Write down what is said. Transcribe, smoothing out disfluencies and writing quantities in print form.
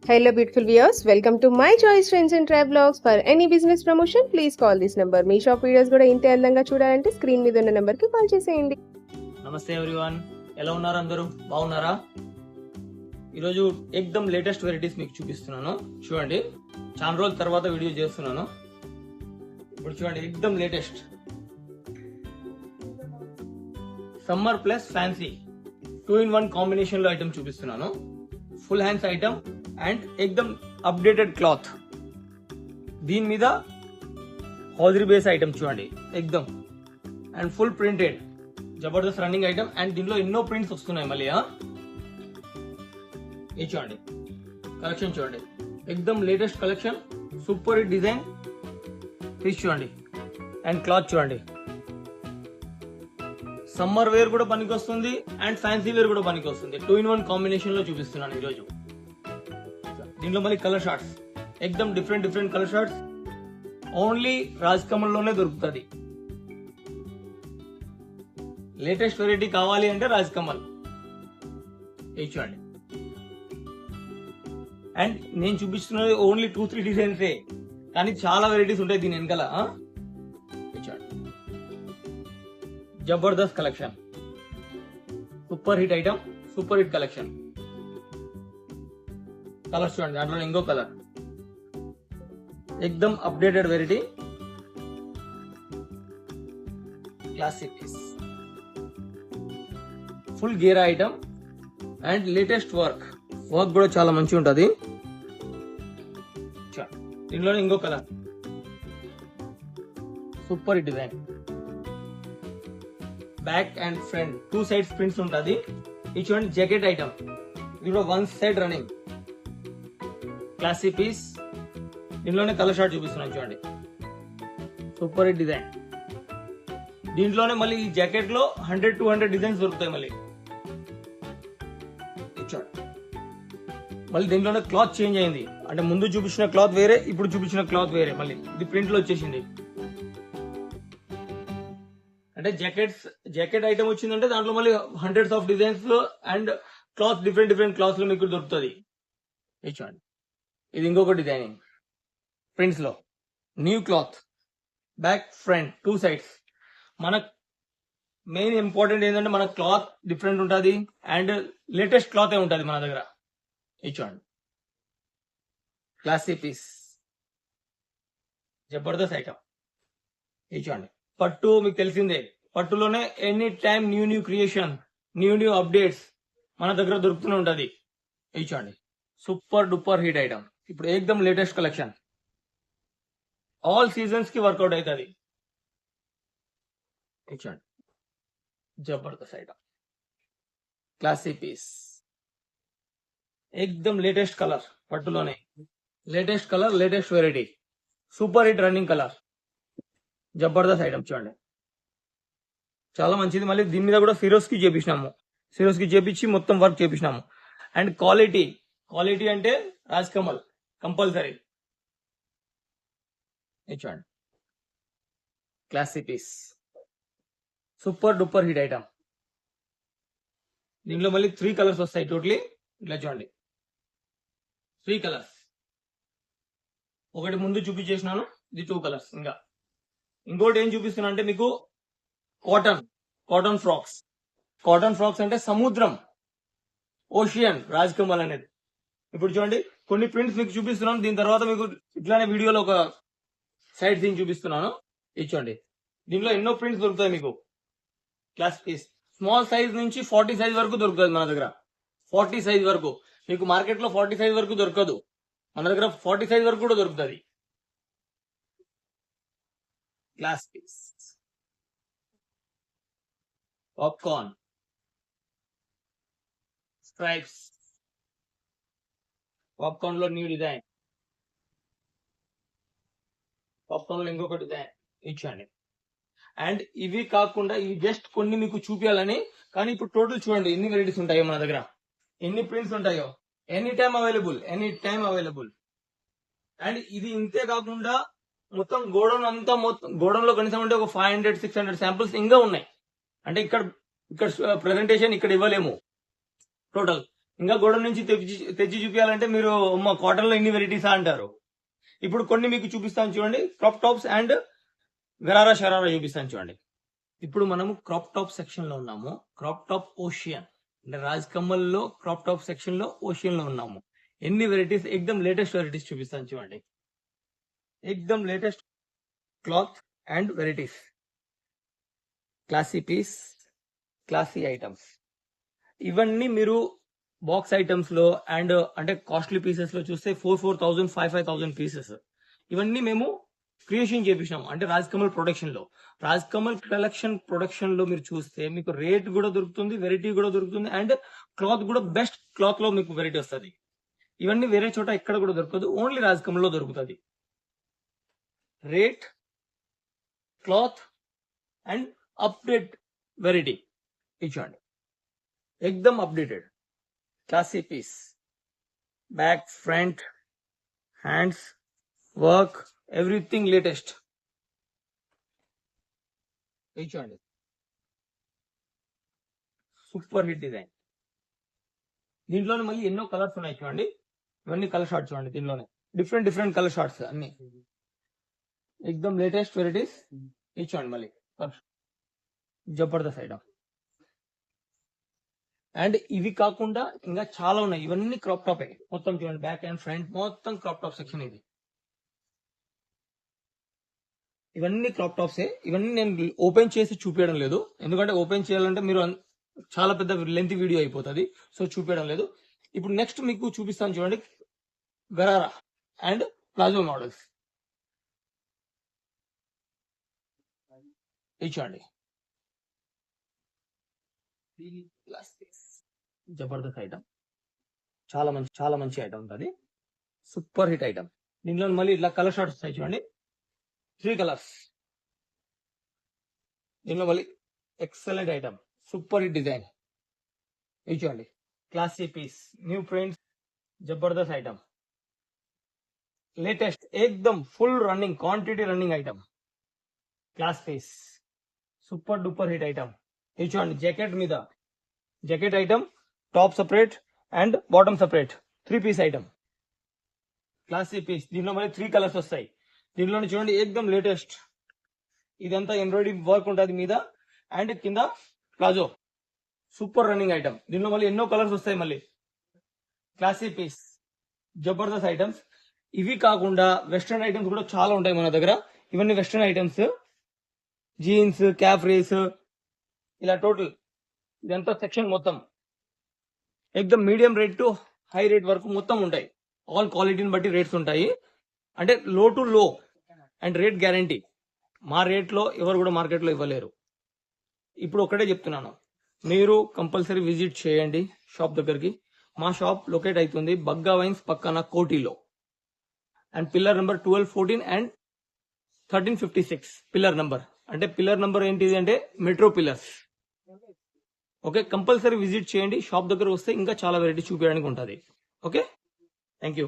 Hello beautiful viewers, welcome to my choice trends and travelogs. For any business promotion, please call this number. Me shop videos కూడా ఇంతే అందంగా చూడాలంటే screen మీద ఉన్న number కి call చేసేయండి. నమస్తే ఎవ్రీవన్, ఎలా ఉన్నారు అందరూ? బాగున్నారా? ఈరోజు ఎక్దమ్ లేటెస్ట్ వెరైటీస్ మీకు చూపిస్తున్నాను. చూడండి, చాలా రోజుల తర్వాత వీడియో చేస్తున్నాను. ఇప్పుడు చూడండి, ఎక్దమ్ latest summer plus fancy 2-in-1 combination లో ఐటమ్ చూపిస్తున్నాను. ఫుల్ హ్యాండ్స్ ఐటమ్ అండ్ ఎక్దమ్ అప్డేటెడ్ క్లాత్. దీని మీద హౌజరీ బేస్ ఐటమ్ చూడండి, ఎక్దమ్ అండ్ ఫుల్ ప్రింటెడ్ జబర్దస్త్ రన్నింగ్ ఐటమ్. అండ్ దీనిలో ఎన్నో ప్రింట్స్ వస్తున్నాయి మళ్ళీ. ఇది చూడండి, కలెక్షన్ చూడండి, ఎక్దమ్ latest collection, super hit design piece చూడండి. అండ్ క్లాత్ చూడండి, సమ్మర్ వేర్ కూడా పనికి వస్తుంది అండ్ ఫ్యాన్సీ వేర్ కూడా పనికి వస్తుంది. 2-in-1 కాంబినేషన్ లో చూపిస్తున్నాను ఈరోజు. దీంట్లో మళ్ళీ కలర్ షార్ట్స్, ఎక్దమ్ different colour shorts only Raj Kamal లోనే దొరుకుతుంది. లేటెస్ట్ వెరైటీ కావాలి అంటే రాజ్ కమల్. ఇది చూడండి, అండ్ నేను చూపిస్తున్నది ఓన్లీ 2-3 డిజైన్సే, కానీ చాలా వెరైటీస్ ఉంటాయి దీని వెనకాల. జబర్దస్త్ collection, super hit item, super hit collection. Colours చూడండి, దాంట్లో ఇంకో కలర్, ఎక్దమ్ updated variety, classic piece, full గేరా ఐటమ్ అండ్ లేటెస్ట్ వర్క్ కూడా చాలా మంచిగా ఉంటుంది. దీనిలో ఇంకో colour, super hit design, back and front 2 sides prints ఉంటుంది. ఇది చూడండి, జాకెట్ ఐటమ్, దీంట్లో 1 సైడ్ రన్నింగ్ క్లాసిక్ పీస్. దీంట్లోనే కలర్ షార్ట్ చూపిస్తున్నాను చూడండి, సూపర్ హిట్ డిజైన్. దీంట్లోనే మళ్ళీ ఈ జాకెట్ లో 100-200 డిజైన్స్ దొరుకుతాయి మళ్ళీ. చూడండి, మళ్ళీ దీంట్లోనే క్లాత్ చేంజ్ అయింది, అంటే ముందు చూపించిన క్లాత్ వేరే, ఇప్పుడు చూపించిన క్లాత్ వేరే. మళ్ళీ ఇది ప్రింట్ లో వచ్చేసింది. అంటే జాకెట్ ఐటమ్ వచ్చిందంటే దాంట్లో మళ్ళీ హండ్రెడ్స్ ఆఫ్ డిజైన్స్ లో అండ్ క్లాత్ డిఫరెంట్ క్లాత్స్ లో మీకు దొరుకుతుంది. ఇది చూడండి, ఇది ఇంకొక డిజైనింగ్ ప్రింట్స్ లో, new cloth, back front 2 sides. మన మెయిన్ ఇంపార్టెంట్ ఏంటంటే మన క్లాత్ డిఫరెంట్ ఉంటుంది అండ్ లేటెస్ట్ క్లాత్ ఉంటుంది మన దగ్గర. ఇది చూడండి, క్లాసిక్ పీస్, జబర్దస్త్ ఐటమ్. ఇది చూడండి, పట్టు మీకు తెలిసిందే, పట్టులోనే any time new creation, new updates మన దగ్గర దొరుకుతూనే ఉంటుంది. ఇది చూడండి, సూపర్ డూపర్ హిట్ ఐటమ్, ఇప్పుడు ఏకదమ్ లేటెస్ట్ కలెక్షన్, ఆల్ సీజన్స్ కి వర్కౌట్ అవుతుంది. ఇది చూడండి, జబర్దస్త్ ఐటమ్, క్లాసిక్ పీస్, ఏకదమ్ లేటెస్ట్ కలర్, పట్టులోనే latest colour, latest variety, super hit running colour, జబర్దస్త్ ఐటమ్ చూడండి, చాలా మంచిది. మళ్ళీ దీని మీద కూడా సిరోస్ కి చేపించి మొత్తం వర్క్ చేపించినాము. అండ్ క్వాలిటీ అంటే రాజ్ కమల్ కంపల్సరీ. చూడండి, classic piece, super duper hit item. దీంట్లో మళ్ళీ 3 కలర్స్ వస్తాయి టోటలీ. ఇట్లా చూడండి, 3 కలర్స్. ఒకటి ముందు చూపించేసినాను, ఇది 2 కలర్స్. ఇంకా ఇంకోటి ఏం చూపిస్తున్నా అంటే మీకు కాటన్ ఫ్రాక్స్ అంటే సముద్రం, ఓషియన్, రాజ్ కమల్ అనేది. ఇప్పుడు చూడండి, కొన్ని ప్రింట్స్ మీకు చూపిస్తున్నాను, దీని తర్వాత మీకు ఇట్లానే వీడియోలో ఒక సైడ్ సీన్ చూపిస్తున్నాను. ఇది చూడండి, దీనిలో ఎన్నో ప్రింట్స్ దొరుకుతాయి మీకు. క్లాస్ పీస్, స్మాల్ సైజ్ నుంచి 40 సైజ్ వరకు దొరుకుతుంది మన దగ్గర. 40 సైజ్ వరకు మీకు మార్కెట్ లో 40 సైజ్ వరకు దొరకదు, మన దగ్గర 40 సైజ్ వరకు కూడా దొరుకుతుంది. Glass piece, popcorn, stripes, popcorn లో న్యూ డిజైన్, పాప్కార్న్ లో ఇంకొక డిజైన్ ఇచ్చండి. అండ్ ఇవి కాకుండా ఇవి జస్ట్ కొన్ని మీకు చూపించాలని, కానీ ఇప్పుడు టోటల్ చూడండి ఎన్ని వెరైటీస్ ఉంటాయో మన దగ్గర, ఎన్ని ప్రింట్స్ ఉంటాయో, ఎనీ టైమ్ అవైలబుల్. అండ్ ఇది ఇంతే కాకుండా మొత్తం గోడౌన్ లో కనీసం అంటే ఒక 500-600 శాంపుల్స్ ఇంకా ఉన్నాయి. అంటే ఇక్కడ ప్రెజెంటేషన్ ఇక్కడ ఇవ్వలేము. టోటల్ ఇంకా గోడౌన్ నుంచి తెచ్చి చూపించాలంటే మీరు మా కాటన్ లో ఇన్ని వెరైటీసా అంటారు. ఇప్పుడు కొన్ని మీకు చూపిస్తాను చూడండి, crop tops and gharara sharara చూపిస్తాను చూడండి. ఇప్పుడు మనము క్రాప్ టాప్ సెక్షన్ లో ఉన్నాము. క్రాప్ టాప్ ఓషియన్ అంటే రాజ్ కమల్ లో క్రాప్ టాప్ సెక్షన్ లో ఓషియన్ లో ఉన్నాము. ఎన్ని వెరైటీస్, ఎక్దమ్ లేటెస్ట్ వెరైటీస్ చూపిస్తాను చూడండి. ఎక్దమ్ latest cloth and varieties, classy piece, classy items. ఇవన్నీ మీరు బాక్స్ ఐటమ్స్ లో అండ్ అంటే కాస్ట్లీ పీసెస్ లో చూస్తే 4,000, 5,000 పీసెస్. ఇవన్నీ మేము క్రియేషన్ చేపించినాం అంటే రాజ్ కమల్ ప్రొడక్షన్ లో. రాజ్ కమల్ కలెక్షన్ ప్రొడక్షన్ లో మీరు చూస్తే మీకు రేట్ కూడా దొరుకుతుంది, వెరైటీ కూడా దొరుకుతుంది, అండ్ క్లాత్ కూడా బెస్ట్ క్లాత్ లో మీకు వెరైటీ వస్తుంది. ఇవన్నీ వేరే చోట ఎక్కడ కూడా దొరకదు, ఓన్లీ రాజ్ కమల్ లో దొరుకుతుంది. Rate, cloth and update variety ఇచ్చండి, ఎక్దమ్ updated. Classy piece, back, front, hands, work, everything latest ఇచ్చండి. Super hit design. దీంట్లోనే మళ్ళీ ఎన్నో కలర్స్ ఉన్నాయి చూడండి. ఇవన్నీ కలర్ షార్ట్స్ చూడండి, దీంట్లోనే డిఫరెంట్ కలర్ షార్ట్స్ అన్ని ఎక్దమ్ లేటెస్ట్ వెరైటీస్ ఇచ్చండి. మళ్ళీ జబర్దస్త్ ఐటమ్. అండ్ ఇవి కాకుండా ఇంకా చాలా ఉన్నాయి. ఇవన్నీ క్రాప్ టాప్ మొత్తం చూడండి, బ్యాక్ అండ్ ఫ్రంట్ మొత్తం క్రాప్ టాప్ సెక్షన్ ఇది. ఇవన్నీ క్రాప్ టాప్సే. ఇవన్నీ నేను ఓపెన్ చేసి చూపించడం లేదు, ఎందుకంటే ఓపెన్ చేయాలంటే మీరు చాలా పెద్ద లెంత్ వీడియో అయిపోతుంది, సో చూపించడం లేదు. ఇప్పుడు నెక్స్ట్ మీకు చూపిస్తాను చూడండి, గరారా అండ్ ప్లాజో మోడల్స్ ఇచ్చండి. జబర్దస్త్ ఐటమ్, చాలా మంచి ఐటమ్ ఉంటుంది, సూపర్ హిట్ ఐటమ్. దీనిలో మళ్ళీ ఇట్లా కలర్ షార్ట్స్ వస్తాయి చూడండి, 3 కలర్స్. దీనిలో మళ్ళీ excellent item, super hit design ఇచ్చండి. క్లాసీ పీస్, న్యూ ప్రింట్స్, జబర్దస్త్ ఐటమ్, లేటెస్ట్, ఎక్దమ్ full running, quantity running item. Class piece, super duper hit item ఇచ్చండి. జాకెట్ మీద jacket item, top separate and bottom separate, 3 piece item. Classy piece, దీనిలో మళ్ళీ 3 colours వస్తాయి. దీనిలో చూడండి ఎక్దమ్ లేటెస్ట్, ఇదంతా ఎంబ్రాయిడరీ వర్క్ ఉంటుంది మీద అండ్ కింద ప్లాజో, సూపర్ రన్నింగ్ ఐటమ్. దీనిలో మళ్ళీ ఎన్నో కలర్స్ వస్తాయి. మళ్ళీ క్లాసీ పీస్, జబర్దస్త్ ఐటమ్స్. ఇవి కాకుండా వెస్ట్రన్ ఐటమ్స్ కూడా చాలా ఉంటాయి మన దగ్గర. ఇవన్నీ వెస్ట్రన్ ఐటమ్స్, జీన్స్, క్యాఫ్రీస్, ఇలా టోటల్ ఇదంతా సెక్షన్ మొత్తం ఎక్దమ్ medium rate to high rate వరకు మొత్తం ఉంటాయి. ఆల్ క్వాలిటీని బట్టి రేట్స్ ఉంటాయి, అంటే లో టు లో అండ్ రేట్ గ్యారంటీ. మా రేట్లో ఎవరు కూడా మార్కెట్లో ఇవ్వలేరు. ఇప్పుడు ఒకటే చెప్తున్నాను, మీరు కంపల్సరీ విజిట్ చేయండి షాప్ దగ్గరికి. మా షాప్ లొకేట్ అవుతుంది బగ్గా వైన్స్ పక్కన కోటిలో, and pillar number 12, 14 and 1356 pillar number. అంటే పిల్లర్ నెంబర్ ఏంటిది అంటే metro pillars. Okay, compulsory visit చేయండి. షాప్ దగ్గర వస్తే ఇంకా చాలా వెరైటీ చూపించడానికి ఉంటుంది. Okay, thank you.